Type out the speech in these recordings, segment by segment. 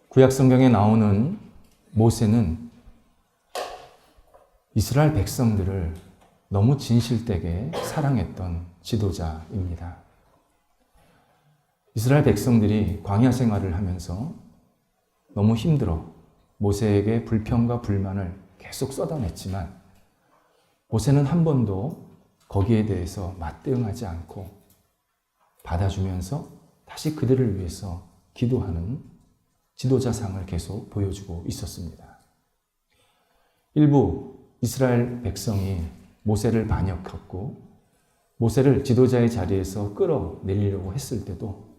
구약 성경에 나오는 모세는 이스라엘 백성들을 너무 진실되게 사랑했던 지도자입니다. 이스라엘 백성들이 광야 생활을 하면서 너무 힘들어 모세에게 불평과 불만을 계속 쏟아냈지만 모세는 한 번도 거기에 대해서 맞대응하지 않고 받아주면서 다시 그들을 위해서 기도하는 지도자상을 계속 보여주고 있었습니다. 일부 이스라엘 백성이 모세를 반역했고 모세를 지도자의 자리에서 끌어내리려고 했을 때도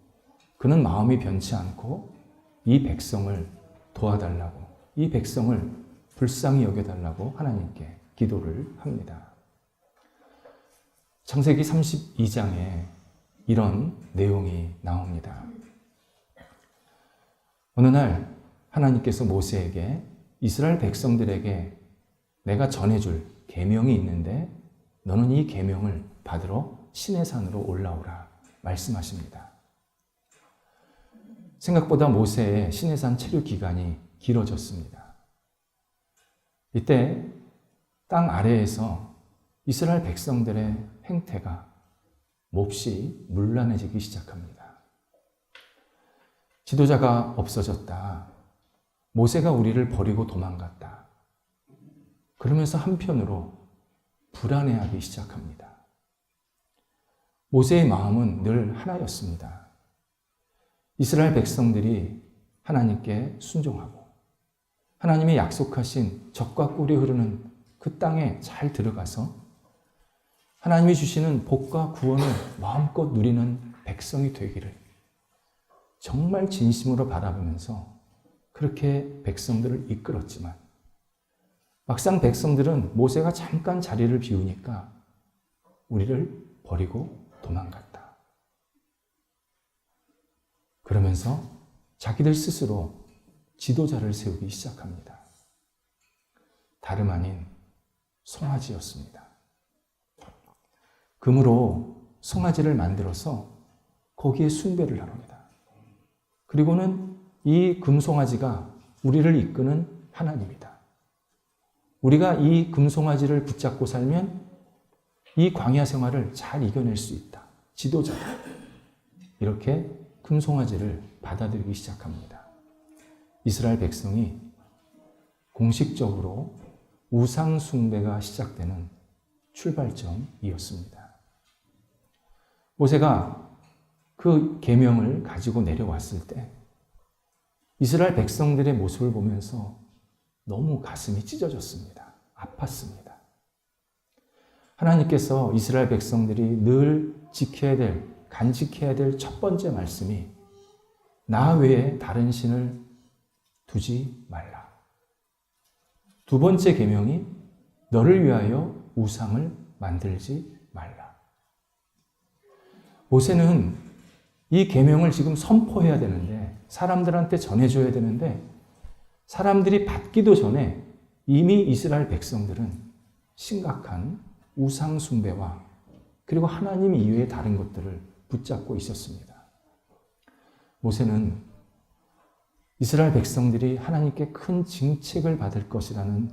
그는 마음이 변치 않고 이 백성을 도와달라고, 이 백성을 불쌍히 여겨달라고 하나님께 기도를 합니다. 창세기 32장에 이런 내용이 나옵니다. 어느 날 하나님께서 모세에게 이스라엘 백성들에게 내가 전해줄 계명이 있는데 너는 이 계명을 받으러 시내산으로 올라오라 말씀하십니다. 생각보다 모세의 시내산 체류 기간이 길어졌습니다. 이때 땅 아래에서 이스라엘 백성들의 행태가 몹시 문란해지기 시작합니다. 지도자가 없어졌다. 모세가 우리를 버리고 도망갔다. 그러면서 한편으로 불안해하기 시작합니다. 모세의 마음은 늘 하나였습니다. 이스라엘 백성들이 하나님께 순종하고 하나님의 약속하신 젖과 꿀이 흐르는 그 땅에 잘 들어가서 하나님이 주시는 복과 구원을 마음껏 누리는 백성이 되기를 정말 진심으로 바라보면서 그렇게 백성들을 이끌었지만 막상 백성들은 모세가 잠깐 자리를 비우니까 우리를 버리고 도망갔다. 그러면서 자기들 스스로 지도자를 세우기 시작합니다. 다름 아닌 송아지였습니다. 금으로 송아지를 만들어서 거기에 숭배를 합니다. 그리고는 이 금송아지가 우리를 이끄는 하나님이다. 우리가 이 금송아지를 붙잡고 살면 이 광야 생활을 잘 이겨낼 수 있다. 지도자다. 이렇게 금송아지를 받아들이기 시작합니다. 이스라엘 백성이 공식적으로 우상 숭배가 시작되는 출발점이었습니다. 모세가 그 계명을 가지고 내려왔을 때 이스라엘 백성들의 모습을 보면서 너무 가슴이 찢어졌습니다. 아팠습니다. 하나님께서 이스라엘 백성들이 늘 지켜야 될, 간직해야 될 첫 번째 말씀이 나 외에 다른 신을 두지 말라. 두 번째 계명이 너를 위하여 우상을 만들지 말라. 모세는 이 계명을 지금 선포해야 되는데 사람들한테 전해줘야 되는데 사람들이 받기도 전에 이미 이스라엘 백성들은 심각한 우상 숭배와 그리고 하나님 이외의 다른 것들을 붙잡고 있었습니다. 모세는 이스라엘 백성들이 하나님께 큰 징책을 받을 것이라는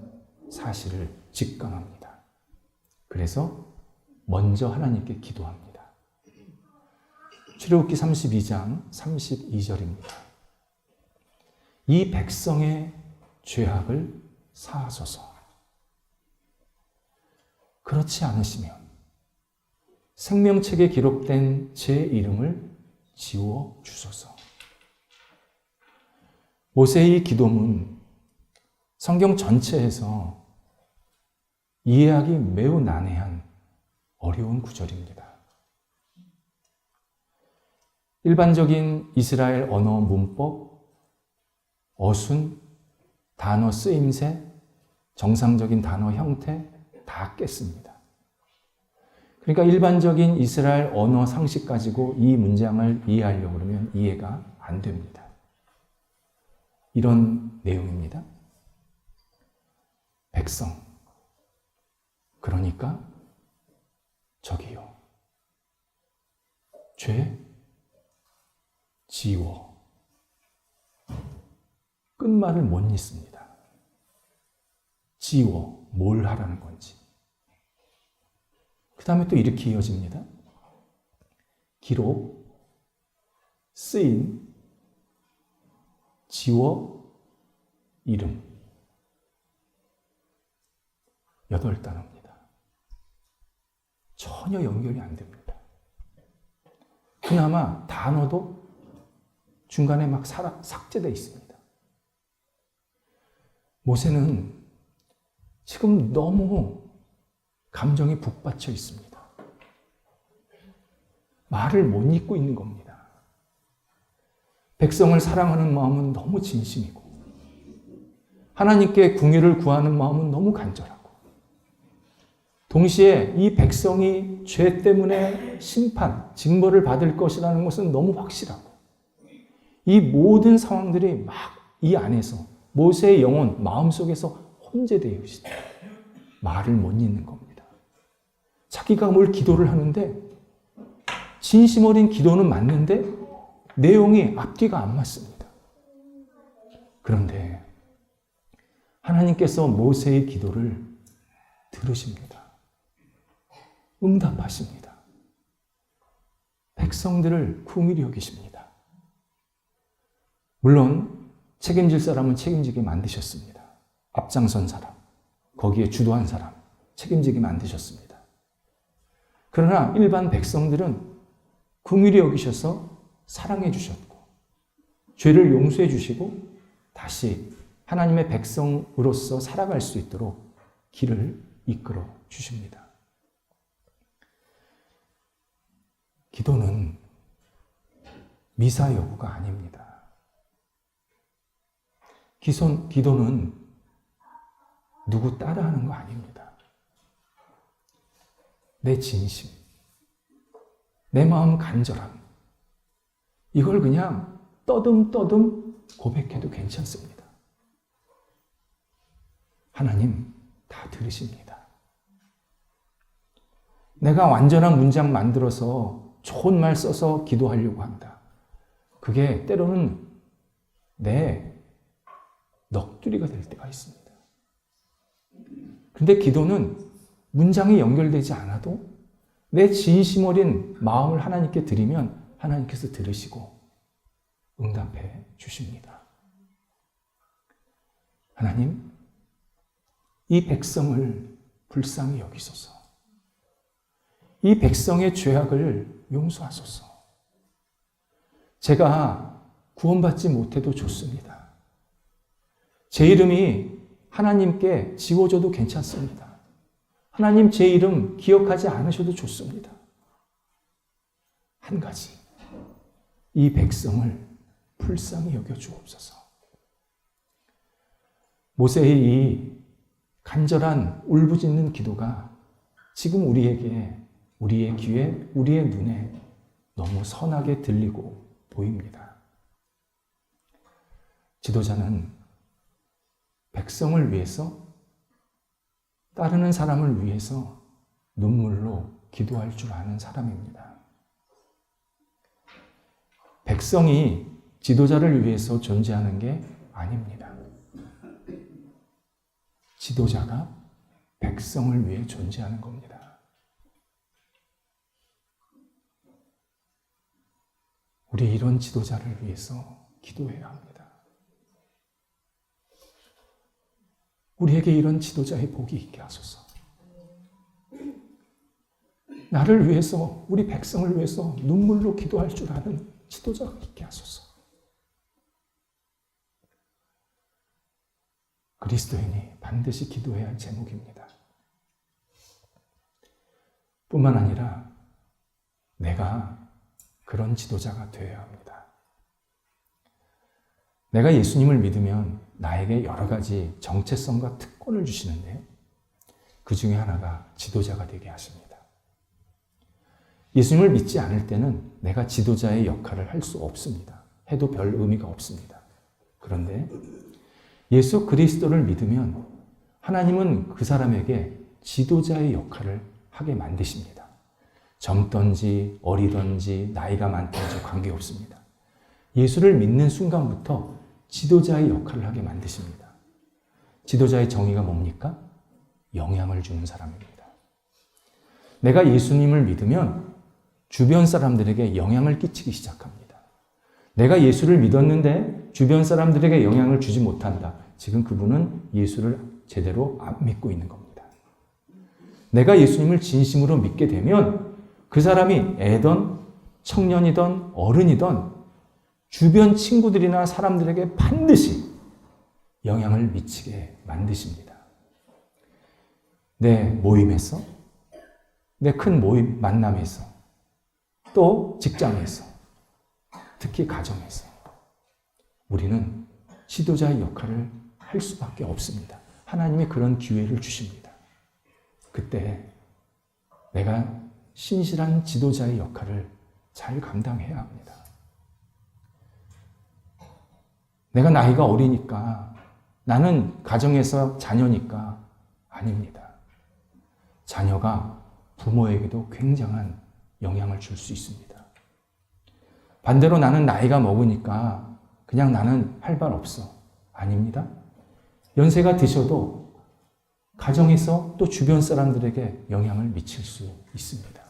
사실을 직감합니다. 그래서 먼저 하나님께 기도합니다. 출애굽기 32장 32절입니다. 이 백성의 죄악을 사하소서. 그렇지 않으시면 생명책에 기록된 제 이름을 지워 주소서. 모세의 기도문 성경 전체에서 이해하기 매우 난해한 어려운 구절입니다. 일반적인 이스라엘 언어 문법, 어순, 단어 쓰임새, 정상적인 단어 형태 다 깼습니다. 그러니까 일반적인 이스라엘 언어 상식 가지고 이 문장을 이해하려고 그러면 이해가 안 됩니다. 이런 내용입니다. 백성, 그러니까 저기요. 죄 지워. 끝말을 못 잇습니다. 지워, 뭘 하라는 건지. 그 다음에 또 이렇게 이어집니다. 기록, 쓰인, 지워, 이름. 8단어입니다. 전혀 연결이 안 됩니다. 그나마 단어도 중간에 막 삭제되어 있습니다. 모세는 지금 너무 감정이 북받쳐 있습니다. 말을 못 잇고 있는 겁니다. 백성을 사랑하는 마음은 너무 진심이고 하나님께 궁유를 구하는 마음은 너무 간절하고 동시에 이 백성이 죄 때문에 심판, 징벌을 받을 것이라는 것은 너무 확실하고 이 모든 상황들이 막 이 안에서 모세의 영혼, 마음속에서 혼재되어 있습니다. 말을 못 잇는 겁니다. 자기가 뭘 기도를 하는데 진심 어린 기도는 맞는데 내용이 앞뒤가 안 맞습니다. 그런데 하나님께서 모세의 기도를 들으십니다. 응답하십니다. 백성들을 긍휼히 여기십니다. 물론 책임질 사람은 책임지게 만드셨습니다. 앞장선 사람, 거기에 주도한 사람, 책임지게 만드셨습니다. 그러나 일반 백성들은 긍휼히 여기셔서 사랑해 주셨고 죄를 용서해 주시고 다시 하나님의 백성으로서 살아갈 수 있도록 길을 이끌어 주십니다. 기도는 미사 여구가 아닙니다. 기도는 누구 따라하는 거 아닙니다. 내 진심, 내 마음 간절함, 이걸 그냥 떠듬떠듬 고백해도 괜찮습니다. 하나님 다 들으십니다. 내가 완전한 문장 만들어서 좋은 말 써서 기도하려고 한다. 그게 때로는 내 넋두리가 될 때가 있습니다. 그런데 기도는 문장이 연결되지 않아도 내 진심 어린 마음을 하나님께 드리면 하나님께서 들으시고 응답해 주십니다. 하나님, 이 백성을 불쌍히 여기소서. 이 백성의 죄악을 용서하소서. 제가 구원받지 못해도 좋습니다. 제 이름이 하나님께 지워져도 괜찮습니다. 하나님 제 이름 기억하지 않으셔도 좋습니다. 한 가지, 이 백성을 불쌍히 여겨주옵소서. 모세의 이 간절한 울부짖는 기도가 지금 우리에게, 우리의 귀에, 우리의 눈에 너무 선하게 들리고 보입니다. 지도자는 백성을 위해서, 따르는 사람을 위해서 눈물로 기도할 줄 아는 사람입니다. 백성이 지도자를 위해서 존재하는 게 아닙니다. 지도자가 백성을 위해 존재하는 겁니다. 우리 이런 지도자를 위해서 기도해야 합니다. 우리에게 이런 지도자의 복이 있게 하소서. 나를 위해서, 우리 백성을 위해서 눈물로 기도할 줄 아는 지도자가 있게 하소서. 그리스도인이 반드시 기도해야 할 제목입니다. 뿐만 아니라 내가 그런 지도자가 되어야 합니다. 내가 예수님을 믿으면 나에게 여러 가지 정체성과 특권을 주시는데요. 그 중에 하나가 지도자가 되게 하십니다. 예수님을 믿지 않을 때는 내가 지도자의 역할을 할 수 없습니다. 해도 별 의미가 없습니다. 그런데 예수 그리스도를 믿으면 하나님은 그 사람에게 지도자의 역할을 하게 만드십니다. 젊던지 어리던지 나이가 많던지 관계없습니다. 예수를 믿는 순간부터 지도자의 역할을 하게 만드십니다. 지도자의 정의가 뭡니까? 영향을 주는 사람입니다. 내가 예수님을 믿으면 주변 사람들에게 영향을 끼치기 시작합니다. 내가 예수를 믿었는데 주변 사람들에게 영향을 주지 못한다. 지금 그분은 예수를 제대로 안 믿고 있는 겁니다. 내가 예수님을 진심으로 믿게 되면 그 사람이 애든 청년이든 어른이든 주변 친구들이나 사람들에게 반드시 영향을 미치게 만드십니다. 내 모임에서, 내 큰 모임 만남에서, 또 직장에서, 특히 가정에서 우리는 지도자의 역할을 할 수밖에 없습니다. 하나님이 그런 기회를 주십니다. 그때 내가 신실한 지도자의 역할을 잘 감당해야 합니다. 내가 나이가 어리니까, 나는 가정에서 자녀니까 아닙니다. 자녀가 부모에게도 굉장한 영향을 줄 수 있습니다. 반대로 나는 나이가 먹으니까 그냥 나는 할 말 없어. 아닙니다. 연세가 드셔도 가정에서 또 주변 사람들에게 영향을 미칠 수 있습니다.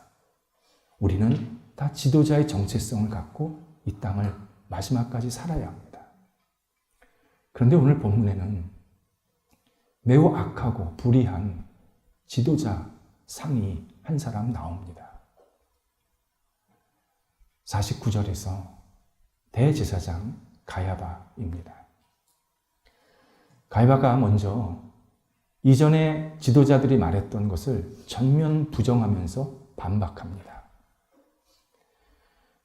우리는 다 지도자의 정체성을 갖고 이 땅을 마지막까지 살아야 합니다. 그런데 오늘 본문에는 매우 악하고 불의한 지도자 상이 한 사람 나옵니다. 49절에서 대제사장 가야바입니다. 가야바가 먼저 이전에 지도자들이 말했던 것을 전면 부정하면서 반박합니다.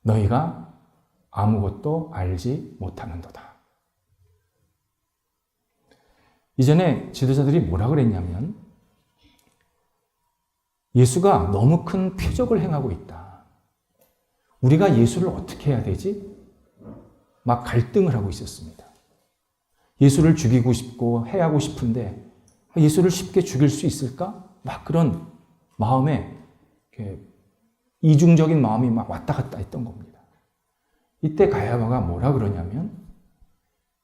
너희가 아무것도 알지 못하는도다. 이전에 지도자들이 뭐라 그랬냐면 예수가 너무 큰 표적을 행하고 있다. 우리가 예수를 어떻게 해야 되지? 막 갈등을 하고 있었습니다. 예수를 죽이고 싶고 해하고 싶은데 예수를 쉽게 죽일 수 있을까? 막 그런 마음에 이중적인 마음이 막 왔다 갔다 했던 겁니다. 이때 가야바가 뭐라 그러냐면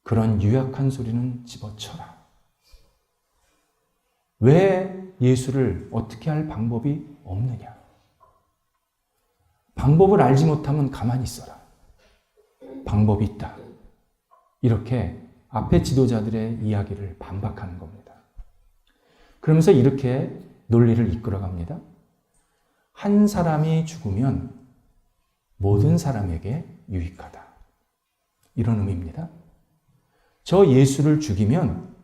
그런 유약한 소리는 집어쳐라. 왜 예수를 어떻게 할 방법이 없느냐? 방법을 알지 못하면 가만히 있어라. 방법이 있다. 이렇게 앞에 지도자들의 이야기를 반박하는 겁니다. 그러면서 이렇게 논리를 이끌어갑니다. 한 사람이 죽으면 모든 사람에게 유익하다. 이런 의미입니다. 저 예수를 죽이면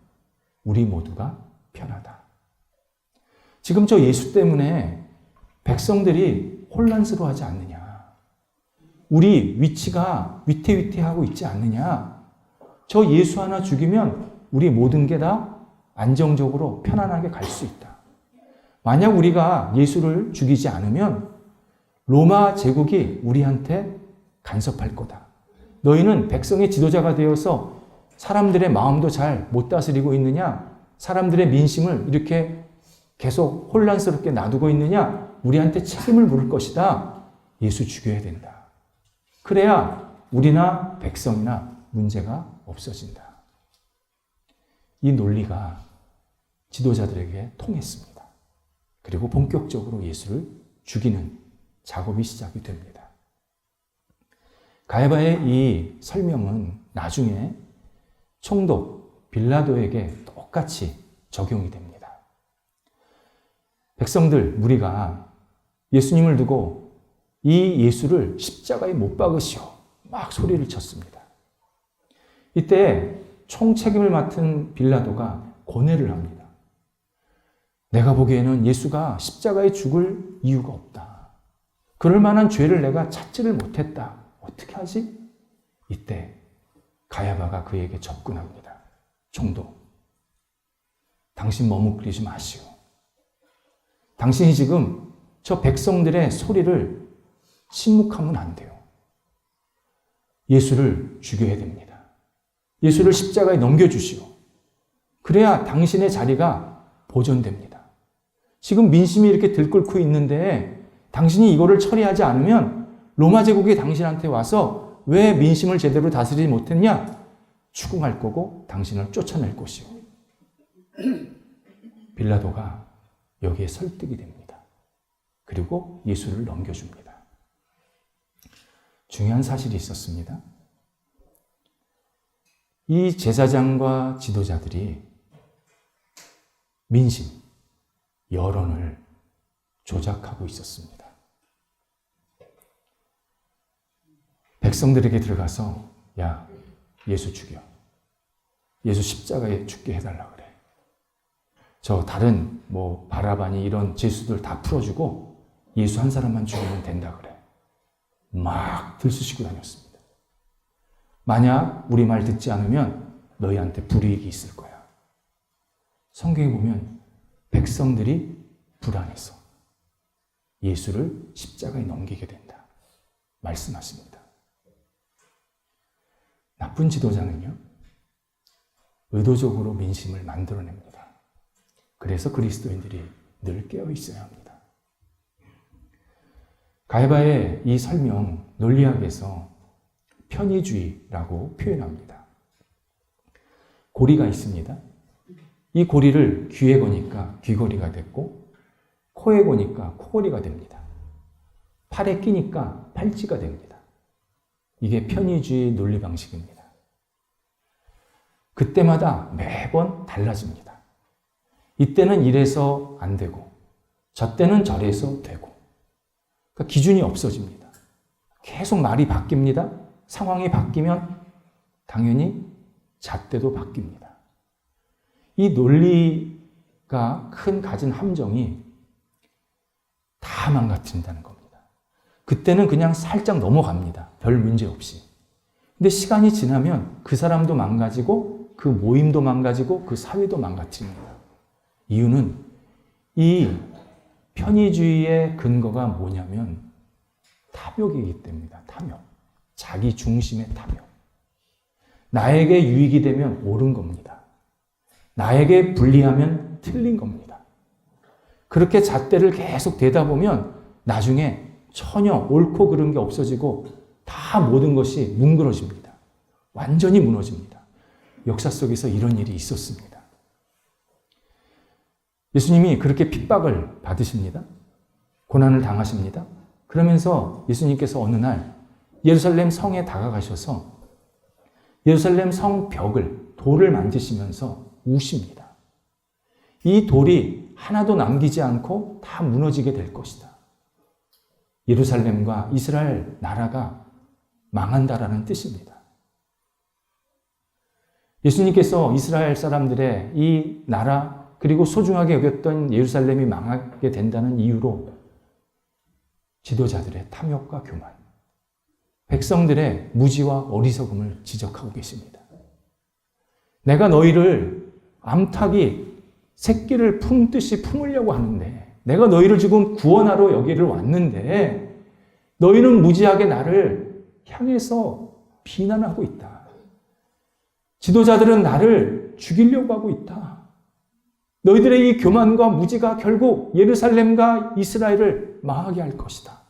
우리 모두가 편하다. 지금 저 예수 때문에 백성들이 혼란스러워하지 않느냐? 우리 위치가 위태위태하고 있지 않느냐? 저 예수 하나 죽이면 우리 모든 게 다 안정적으로 편안하게 갈 수 있다. 만약 우리가 예수를 죽이지 않으면 로마 제국이 우리한테 간섭할 거다. 너희는 백성의 지도자가 되어서 사람들의 마음도 잘 못 다스리고 있느냐? 사람들의 민심을 이렇게 계속 혼란스럽게 놔두고 있느냐? 우리한테 책임을 물을 것이다. 예수 죽여야 된다. 그래야 우리나 백성이나 문제가 없어진다. 이 논리가 지도자들에게 통했습니다. 그리고 본격적으로 예수를 죽이는 작업이 시작이 됩니다. 가야바의 이 설명은 나중에 총독 빌라도에게 똑같이 적용이 됩니다. 백성들, 무리가 예수님을 두고 이 예수를 십자가에 못 박으시오. 막 소리를 쳤습니다. 이때 총책임을 맡은 빌라도가 고뇌를 합니다. 내가 보기에는 예수가 십자가에 죽을 이유가 없다. 그럴 만한 죄를 내가 찾지를 못했다. 어떻게 하지? 이때 가야바가 그에게 접근합니다. 총독, 당신 머뭇거리지 마시오. 당신이 지금 저 백성들의 소리를 침묵하면 안 돼요. 예수를 죽여야 됩니다. 예수를 십자가에 넘겨주시오. 그래야 당신의 자리가 보존됩니다. 지금 민심이 이렇게 들끓고 있는데 당신이 이거를 처리하지 않으면 로마 제국이 당신한테 와서 왜 민심을 제대로 다스리지 못했냐? 추궁할 거고 당신을 쫓아낼 것이요. 빌라도가 여기에 설득이 됩니다. 그리고 예수를 넘겨줍니다. 중요한 사실이 있었습니다. 이 제사장과 지도자들이 민심, 여론을 조작하고 있었습니다. 백성들에게 들어가서 야, 예수 죽여. 예수 십자가에 죽게 해달라 그래. 저 다른 바라바니 이런 죄수들 다 풀어주고 예수 한 사람만 죽이면 된다 그래. 막 들쑤시고 다녔습니다. 만약 우리 말 듣지 않으면 너희한테 불이익이 있을 거야. 성경에 보면 백성들이 불안해서 예수를 십자가에 넘기게 된다 말씀하십니다. 나쁜 지도자는요, 의도적으로 민심을 만들어냅니다. 그래서 그리스도인들이 늘 깨어 있어야 합니다. 가이바의 이 설명, 논리학에서 편의주의라고 표현합니다. 고리가 있습니다. 이 고리를 귀에 거니까 귀걸이가 됐고, 코에 거니까 코걸이가 됩니다. 팔에 끼니까 팔찌가 됩니다. 이게 편의주의 논리 방식입니다. 그때마다 매번 달라집니다. 이때는 이래서 안 되고, 저 때는 저래서 되고, 그러니까 기준이 없어집니다. 계속 말이 바뀝니다. 상황이 바뀌면 당연히 잣대도 바뀝니다. 이 논리가 가진 함정이 다 망가뜨린다는 겁니다. 그때는 그냥 살짝 넘어갑니다. 별 문제 없이. 근데 시간이 지나면 그 사람도 망가지고 그 모임도 망가지고 그 사회도 망가뜨립니다. 이유는 이 편의주의의 근거가 뭐냐면 탐욕이기 때문이다. 탐욕. 자기 중심의 탐욕. 나에게 유익이 되면 옳은 겁니다. 나에게 불리하면 틀린 겁니다. 그렇게 잣대를 계속 대다 보면 나중에 전혀 옳고 그른 게 없어지고 다 모든 것이 뭉그러집니다. 완전히 무너집니다. 역사 속에서 이런 일이 있었습니다. 예수님이 그렇게 핍박을 받으십니다. 고난을 당하십니다. 그러면서 예수님께서 어느 날 예루살렘 성에 다가가셔서 예루살렘 성 벽을, 돌을 만지시면서 우십니다. 이 돌이 하나도 남기지 않고 다 무너지게 될 것이다. 예루살렘과 이스라엘 나라가 망한다라는 뜻입니다. 예수님께서 이스라엘 사람들의 이 나라 그리고 소중하게 여겼던 예루살렘이 망하게 된다는 이유로 지도자들의 탐욕과 교만, 백성들의 무지와 어리석음을 지적하고 계십니다. 내가 너희를 암탉이 새끼를 품듯이 품으려고 하는데, 내가 너희를 지금 구원하러 여기를 왔는데 너희는 무지하게 나를 향해서 비난하고 있다. 지도자들은 나를 죽이려고 하고 있다. 너희들의 이 교만과 무지가 결국 예루살렘과 이스라엘을 망하게 할 것이다.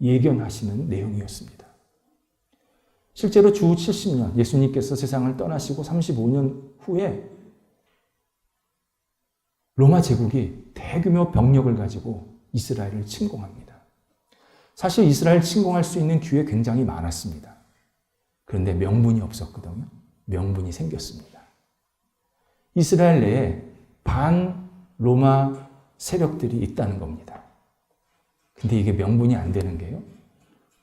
예견하시는 내용이었습니다. 실제로 주 70년 예수님께서 세상을 떠나시고 35년 후에 로마 제국이 대규모 병력을 가지고 이스라엘을 침공합니다. 사실 이스라엘 침공할 수 있는 기회 굉장히 많았습니다. 그런데 명분이 없었거든요. 명분이 생겼습니다. 이스라엘 내에 반 로마 세력들이 있다는 겁니다. 근데 이게 명분이 안 되는 게요.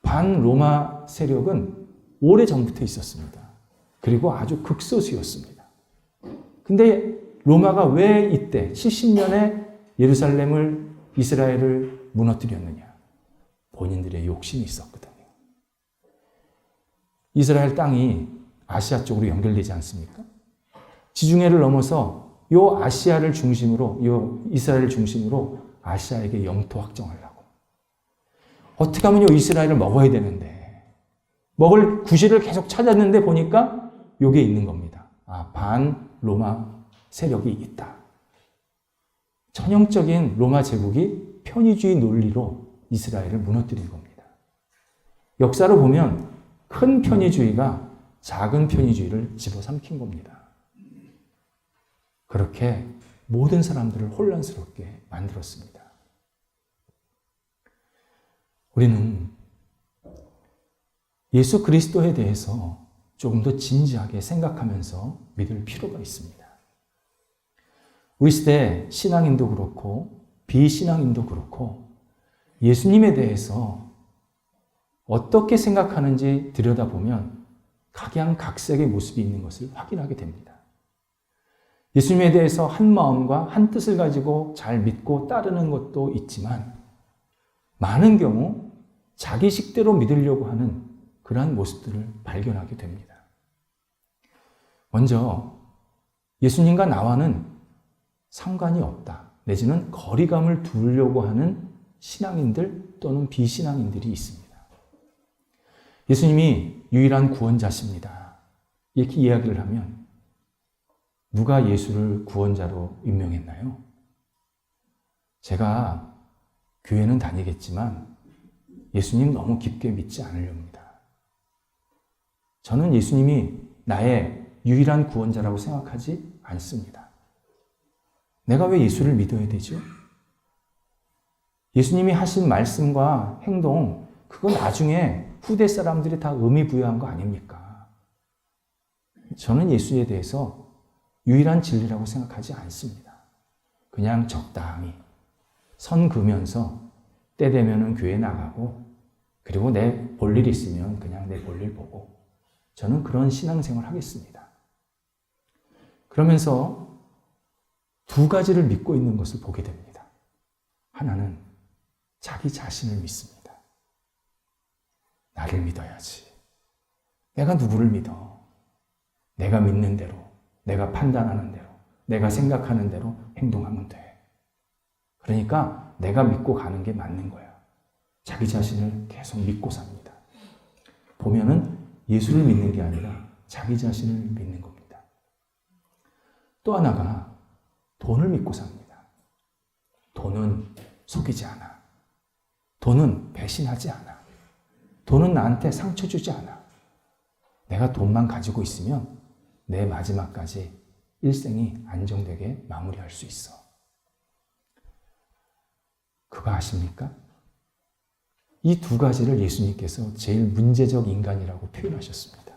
반 로마 세력은 오래전부터 있었습니다. 그리고 아주 극소수였습니다. 근데 로마가 왜 이때 70년에 예루살렘을, 이스라엘을 무너뜨렸느냐? 본인들의 욕심이 있었거든요. 이스라엘 땅이 아시아 쪽으로 연결되지 않습니까? 지중해를 넘어서 요 아시아를 중심으로, 요 이스라엘을 중심으로 아시아에게 영토 확정하려고. 어떻게 하면 요 이스라엘을 먹어야 되는데, 먹을 구실을 계속 찾았는데 보니까 요게 있는 겁니다. 반 로마 세력이 있다. 전형적인 로마 제국이 편의주의 논리로 이스라엘을 무너뜨린 겁니다. 역사를 보면 큰 편의주의가 작은 편의주의를 집어삼킨 겁니다. 그렇게 모든 사람들을 혼란스럽게 만들었습니다. 우리는 예수 그리스도에 대해서 조금 더 진지하게 생각하면서 믿을 필요가 있습니다. 우리 시대 신앙인도 그렇고 비신앙인도 그렇고 예수님에 대해서 어떻게 생각하는지 들여다보면 각양각색의 모습이 있는 것을 확인하게 됩니다. 예수님에 대해서 한 마음과 한 뜻을 가지고 잘 믿고 따르는 것도 있지만 많은 경우 자기 식대로 믿으려고 하는 그러한 모습들을 발견하게 됩니다. 먼저 예수님과 나와는 상관이 없다, 내지는 거리감을 두려고 하는 신앙인들 또는 비신앙인들이 있습니다. 예수님이 유일한 구원자십니다, 이렇게 이야기를 하면 누가 예수를 구원자로 임명했나요? 제가 교회는 다니겠지만 예수님 너무 깊게 믿지 않으렵니다. 저는 예수님이 나의 유일한 구원자라고 생각하지 않습니다. 내가 왜 예수를 믿어야 되죠? 예수님이 하신 말씀과 행동, 그건 나중에 후대 사람들이 다 의미 부여한 거 아닙니까? 저는 예수에 대해서 유일한 진리라고 생각하지 않습니다. 그냥 적당히 선 그으면서 때 되면은 교회 나가고, 그리고 내 볼 일 있으면 그냥 내 볼 일 보고, 저는 그런 신앙생활을 하겠습니다. 그러면서 두 가지를 믿고 있는 것을 보게 됩니다. 하나는 자기 자신을 믿습니다. 나를 믿어야지. 내가 누구를 믿어? 내가 믿는 대로, 내가 판단하는 대로, 내가 생각하는 대로 행동하면 돼. 그러니까 내가 믿고 가는 게 맞는 거야. 자기 자신을 계속 믿고 삽니다. 보면은 예수를 믿는 게 아니라 자기 자신을 믿는 겁니다. 또 하나가 돈을 믿고 삽니다. 돈은 속이지 않아. 돈은 배신하지 않아. 돈은 나한테 상처 주지 않아. 내가 돈만 가지고 있으면 내 마지막까지 일생이 안정되게 마무리할 수 있어. 그거 아십니까? 이 두 가지를 예수님께서 제일 문제적 인간이라고 표현하셨습니다.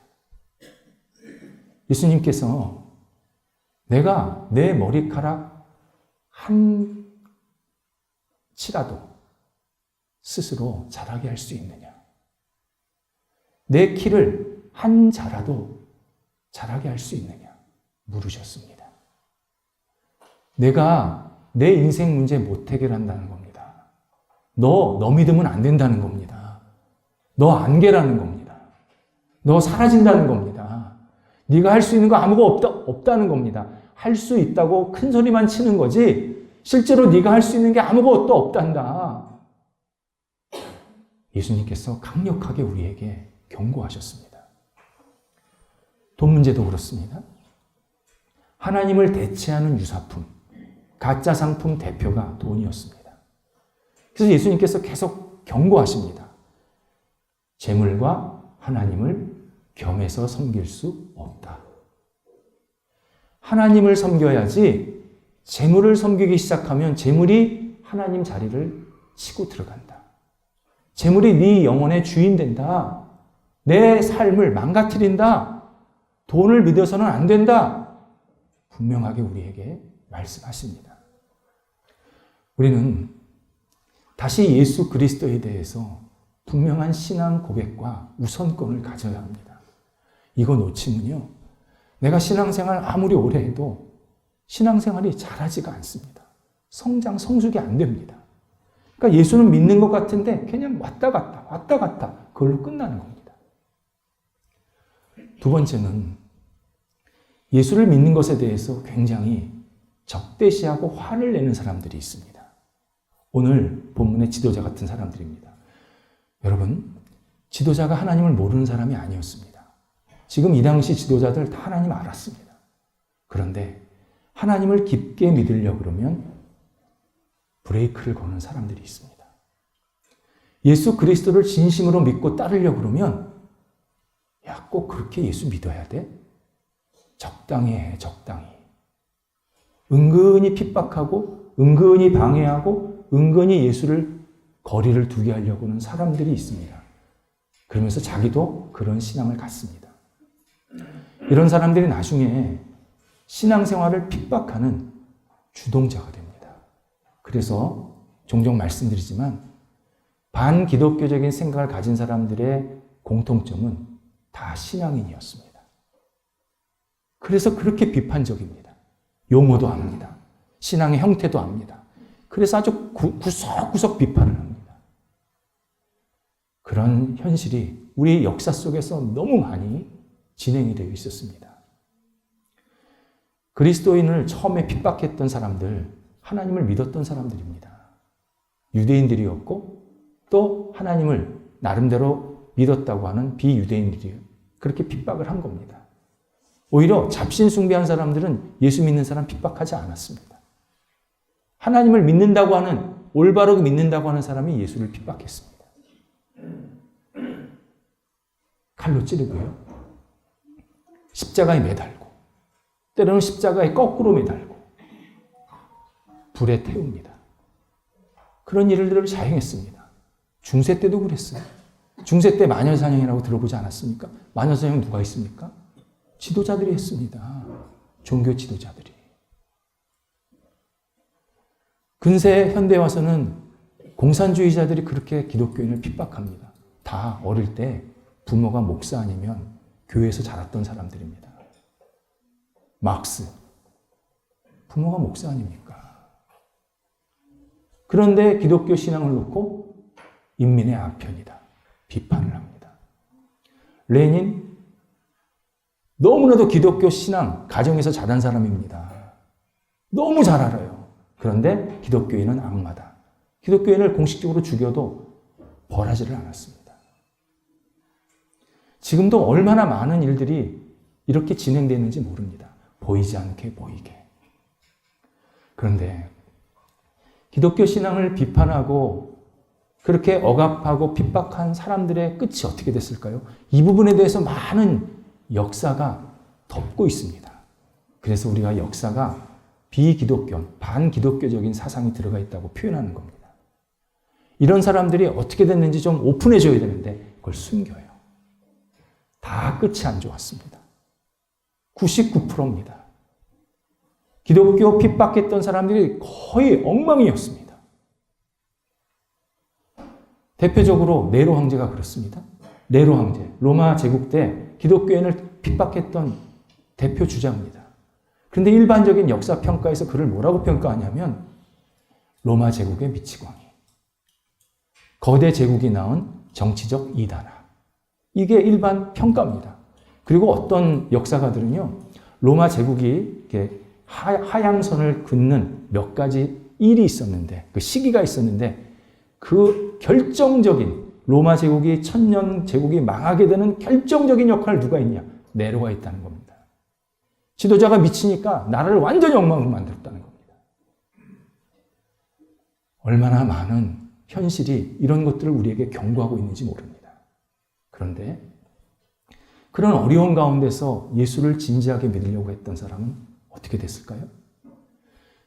예수님께서 내가 내 머리카락 한 치라도 스스로 자라게 할 수 있느냐? 내 키를 한 자라도 자라게 할 수 있느냐? 물으셨습니다. 내가 내 인생 문제 못 해결한다는 겁니다. 너 믿으면 안 된다는 겁니다. 너 안개라는 겁니다. 너 사라진다는 겁니다. 네가 할 수 있는 거 아무것도 없다는 겁니다. 할 수 있다고 큰 소리만 치는 거지 실제로 네가 할 수 있는 게 아무것도 없단다. 예수님께서 강력하게 우리에게 경고하셨습니다. 돈 문제도 그렇습니다. 하나님을 대체하는 유사품, 가짜 상품 대표가 돈이었습니다. 그래서 예수님께서 계속 경고하십니다. 재물과 하나님을 겸해서 섬길 수 없다. 하나님을 섬겨야지 재물을 섬기기 시작하면 재물이 하나님 자리를 치고 들어간다. 재물이 네 영혼의 주인 된다. 내 삶을 망가뜨린다. 돈을 믿어서는 안 된다. 분명하게 우리에게 말씀하십니다. 우리는 다시 예수 그리스도에 대해서 분명한 신앙 고백과 우선권을 가져야 합니다. 이거 놓치면요, 내가 신앙생활 아무리 오래 해도 신앙생활이 잘하지가 않습니다. 성숙이 안 됩니다. 그러니까 예수는 믿는 것 같은데 그냥 왔다 갔다 그걸로 끝나는 겁니다. 두 번째는 예수를 믿는 것에 대해서 굉장히 적대시하고 화를 내는 사람들이 있습니다. 오늘 본문의 지도자 같은 사람들입니다. 여러분, 지도자가 하나님을 모르는 사람이 아니었습니다. 지금 이 당시 지도자들 다 하나님 알았습니다. 그런데 하나님을 깊게 믿으려고 그러면 브레이크를 거는 사람들이 있습니다. 예수 그리스도를 진심으로 믿고 따르려고 그러면 야, 꼭 그렇게 예수 믿어야 돼? 적당히 해, 적당히. 은근히 핍박하고, 은근히 방해하고, 은근히 예수를 거리를 두게 하려고 하는 사람들이 있습니다. 그러면서 자기도 그런 신앙을 갖습니다. 이런 사람들이 나중에 신앙생활을 핍박하는 주동자가 됩니다. 그래서 종종 말씀드리지만 반기독교적인 생각을 가진 사람들의 공통점은 다 신앙인이었습니다. 그래서 그렇게 비판적입니다. 용어도 압니다. 신앙의 형태도 압니다. 그래서 아주 구석구석 비판을 합니다. 그런 현실이 우리 역사 속에서 너무 많이 진행이 되어 있었습니다. 그리스도인을 처음에 핍박했던 사람들, 하나님을 믿었던 사람들입니다. 유대인들이었고 또 하나님을 나름대로 믿었다고 하는 비유대인들이 그렇게 핍박을 한 겁니다. 오히려 잡신 숭배한 사람들은 예수 믿는 사람 핍박하지 않았습니다. 하나님을 믿는다고 하는, 올바르게 믿는다고 하는 사람이 예수를 핍박했습니다. 칼로 찌르고요. 십자가에 매달고, 때로는 십자가에 거꾸로 매달고, 불에 태웁니다. 그런 일들을 자행했습니다. 중세 때도 그랬어요. 중세 때 마녀사냥이라고 들어보지 않았습니까? 마녀사냥 누가 했습니까? 지도자들이 했습니다. 종교 지도자들이. 근세 현대에 와서는 공산주의자들이 그렇게 기독교인을 핍박합니다. 다 어릴 때 부모가 목사 아니면 교회에서 자랐던 사람들입니다. 막스, 부모가 목사 아닙니까? 그런데 기독교 신앙을 놓고 인민의 아편이다, 비판을 합니다. 레닌, 너무나도 기독교 신앙, 가정에서 자란 사람입니다. 너무 잘 알아요. 그런데 기독교인은 악마다. 기독교인을 공식적으로 죽여도 벌하지를 않았습니다. 지금도 얼마나 많은 일들이 이렇게 진행되는지 모릅니다. 보이지 않게 보이게. 그런데 기독교 신앙을 비판하고 그렇게 억압하고 핍박한 사람들의 끝이 어떻게 됐을까요? 이 부분에 대해서 많은 역사가 덮고 있습니다. 그래서 우리가 역사가 비기독교, 반기독교적인 사상이 들어가 있다고 표현하는 겁니다. 이런 사람들이 어떻게 됐는지 좀 오픈해줘야 되는데 그걸 숨겨요. 다 끝이 안 좋았습니다. 99%입니다. 기독교 핍박했던 사람들이 거의 엉망이었습니다. 대표적으로 네로 황제가 그렇습니다. 네로 황제, 로마 제국 때 기독교인을 핍박했던 대표 주자입니다. 그런데 일반적인 역사 평가에서 그를 뭐라고 평가하냐면 로마 제국의 미치광이, 거대 제국이 낳은 정치적 이단화. 이게 일반 평가입니다. 그리고 어떤 역사가들은요, 로마 제국이 이렇게 하향선을 긋는 몇 가지 일이 있었는데, 그 시기가 있었는데, 그 결정적인 로마 제국이 천년 제국이 망하게 되는 결정적인 역할을 누가 했냐? 네로가 있다는 겁니다. 지도자가 미치니까 나라를 완전히 엉망으로 만들었다는 겁니다. 얼마나 많은 현실이 이런 것들을 우리에게 경고하고 있는지 모릅니다. 그런데 그런 어려운 가운데서 예수를 진지하게 믿으려고 했던 사람은 어떻게 됐을까요?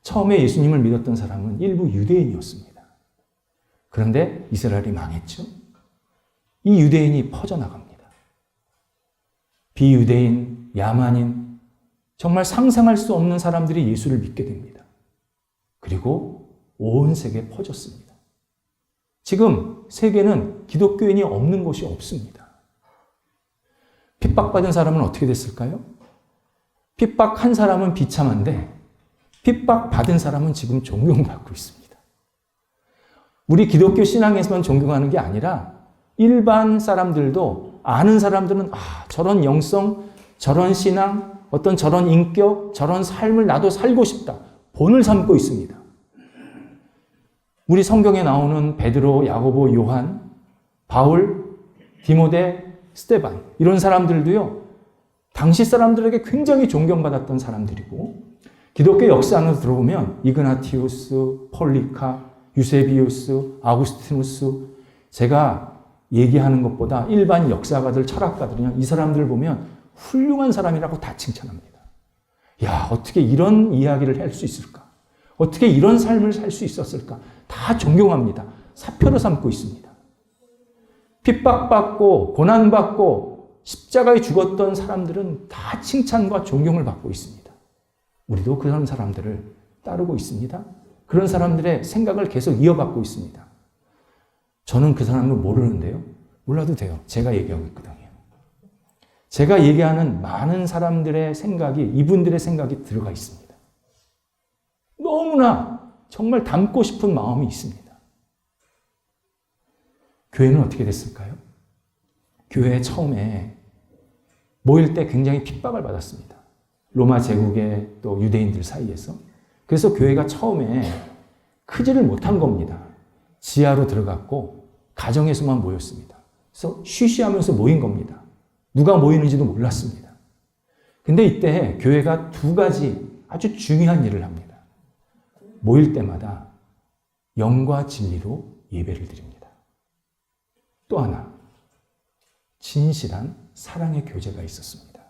처음에 예수님을 믿었던 사람은 일부 유대인이었습니다. 그런데 이스라엘이 망했죠. 이 유대인이 퍼져나갑니다. 비유대인, 야만인, 정말 상상할 수 없는 사람들이 예수를 믿게 됩니다. 그리고 온 세계에 퍼졌습니다. 지금 세계는 기독교인이 없는 곳이 없습니다. 핍박받은 사람은 어떻게 됐을까요? 핍박한 사람은 비참한데 핍박받은 사람은 지금 존경받고 있습니다. 우리 기독교 신앙에서만 존경하는 게 아니라 일반 사람들도, 아는 사람들은 저런 영성, 저런 신앙, 어떤 저런 인격, 저런 삶을 나도 살고 싶다. 본을 삼고 있습니다. 우리 성경에 나오는 베드로, 야고보, 요한, 바울, 디모데, 스데반, 이런 사람들도요, 당시 사람들에게 굉장히 존경받았던 사람들이고, 기독교 역사 안으로 들어오면 이그나티우스, 폴리카, 유세비우스, 아구스티누스, 제가 얘기하는 것보다 일반 역사가들, 철학가들은요, 이 사람들 보면 훌륭한 사람이라고 다 칭찬합니다. 야, 어떻게 이런 이야기를 할 수 있을까? 어떻게 이런 삶을 살 수 있었을까? 다 존경합니다. 사표로 삼고 있습니다. 핍박받고 고난받고 십자가에 죽었던 사람들은 다 칭찬과 존경을 받고 있습니다. 우리도 그런 사람들을 따르고 있습니다. 그런 사람들의 생각을 계속 이어받고 있습니다. 저는 그 사람을 모르는데요. 몰라도 돼요. 제가 얘기하고 있거든요. 제가 얘기하는 많은 사람들의 생각이, 이분들의 생각이 들어가 있습니다. 너무나 정말 닮고 싶은 마음이 있습니다. 교회는 어떻게 됐을까요? 교회 처음에 모일 때 굉장히 핍박을 받았습니다. 로마 제국의 또 유대인들 사이에서. 그래서 교회가 처음에 크지를 못한 겁니다. 지하로 들어갔고 가정에서만 모였습니다. 그래서 쉬쉬하면서 모인 겁니다. 누가 모이는지도 몰랐습니다. 근데 이때 교회가 두 가지 아주 중요한 일을 합니다. 모일 때마다 영과 진리로 예배를 드립니다. 또 하나, 진실한 사랑의 교제가 있었습니다.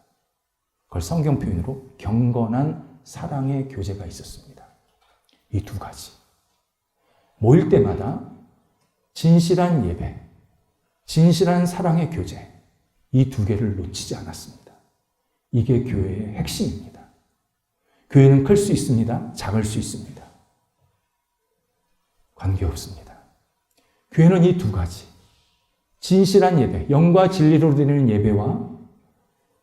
그걸 성경 표현으로 경건한 사랑의 교제가 있었습니다. 이 두 가지. 모일 때마다 진실한 예배, 진실한 사랑의 교제, 이 두 개를 놓치지 않았습니다. 이게 교회의 핵심입니다. 교회는 클 수 있습니다. 작을 수 있습니다. 관계없습니다. 교회는 이 두 가지, 진실한 예배, 영과 진리로 드리는 예배와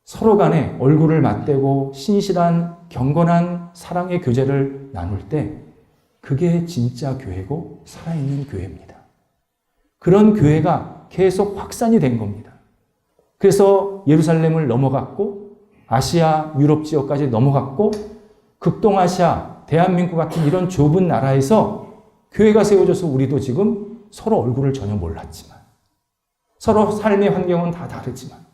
서로 간에 얼굴을 맞대고 신실한 경건한 사랑의 교제를 나눌 때 그게 진짜 교회고 살아있는 교회입니다. 그런 교회가 계속 확산이 된 겁니다. 그래서 예루살렘을 넘어갔고 아시아, 유럽 지역까지 넘어갔고 극동아시아, 대한민국 같은 이런 좁은 나라에서 교회가 세워져서 우리도 지금 서로 얼굴을 전혀 몰랐지만 서로 삶의 환경은 다 다르지만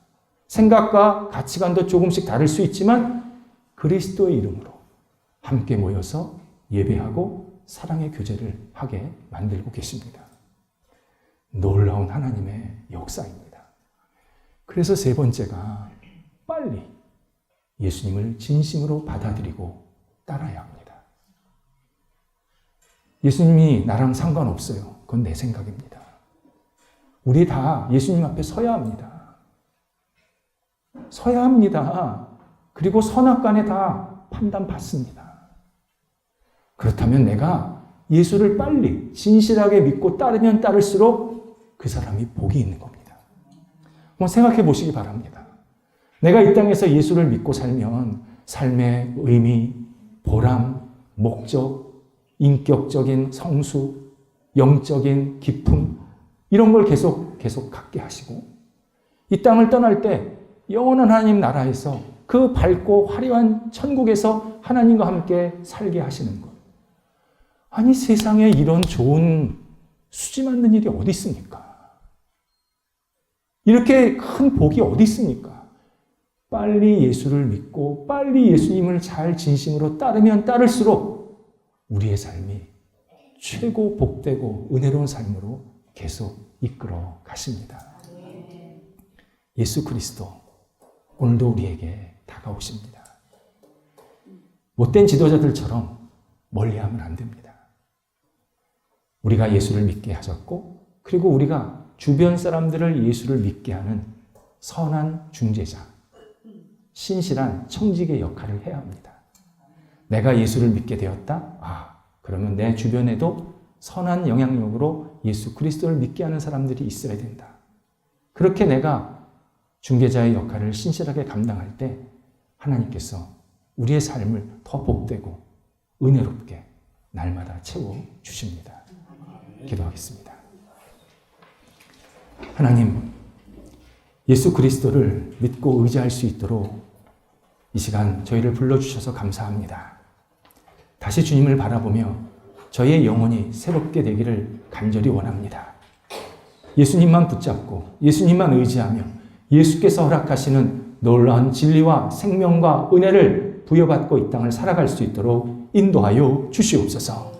생각과 가치관도 조금씩 다를 수 있지만 그리스도의 이름으로 함께 모여서 예배하고 사랑의 교제를 하게 만들고 계십니다. 놀라운 하나님의 역사입니다. 그래서 세 번째가 빨리 예수님을 진심으로 받아들이고 따라야 합니다. 예수님이 나랑 상관없어요. 그건 내 생각입니다. 우리 다 예수님 앞에 서야 합니다. 서야 합니다. 그리고 선악간에 다 판단받습니다. 그렇다면 내가 예수를 빨리 진실하게 믿고 따르면 따를수록 그 사람이 복이 있는 겁니다. 한번 생각해 보시기 바랍니다. 내가 이 땅에서 예수를 믿고 살면 삶의 의미, 보람, 목적, 인격적인 성수, 영적인 기쁨 이런 걸 계속 갖게 하시고 이 땅을 떠날 때 영원한 하나님 나라에서 그 밝고 화려한 천국에서 하나님과 함께 살게 하시는 것. 아니 세상에 이런 좋은 수지 맞는 일이 어디 있습니까? 이렇게 큰 복이 어디 있습니까? 빨리 예수를 믿고 빨리 예수님을 잘 진심으로 따르면 따를수록 우리의 삶이 최고 복되고 은혜로운 삶으로 계속 이끌어 가십니다. 예수 그리스도 오늘도 우리에게 다가오십니다. 못된 지도자들처럼 멀리하면 안 됩니다. 우리가 예수를 믿게 하셨고 그리고 우리가 주변 사람들을 예수를 믿게 하는 선한 중재자, 신실한 청지기의 역할을 해야 합니다. 내가 예수를 믿게 되었다? 그러면 내 주변에도 선한 영향력으로 예수 그리스도를 믿게 하는 사람들이 있어야 된다. 그렇게 내가 중개자의 역할을 신실하게 감당할 때 하나님께서 우리의 삶을 더 복되고 은혜롭게 날마다 채워주십니다. 기도하겠습니다. 하나님, 예수 그리스도를 믿고 의지할 수 있도록 이 시간 저희를 불러주셔서 감사합니다. 다시 주님을 바라보며 저희의 영혼이 새롭게 되기를 간절히 원합니다. 예수님만 붙잡고 예수님만 의지하며 예수께서 허락하시는 놀라운 진리와 생명과 은혜를 부여받고 이 땅을 살아갈 수 있도록 인도하여 주시옵소서.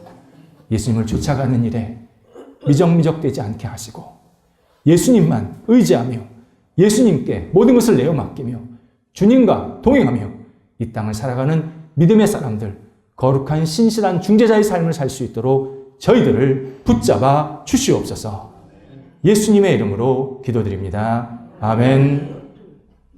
예수님을 쫓아가는 일에 미적미적되지 않게 하시고 예수님만 의지하며 예수님께 모든 것을 내어 맡기며 주님과 동행하며 이 땅을 살아가는 믿음의 사람들, 거룩한 신실한 중재자의 삶을 살 수 있도록 저희들을 붙잡아 주시옵소서. 예수님의 이름으로 기도드립니다. 아멘.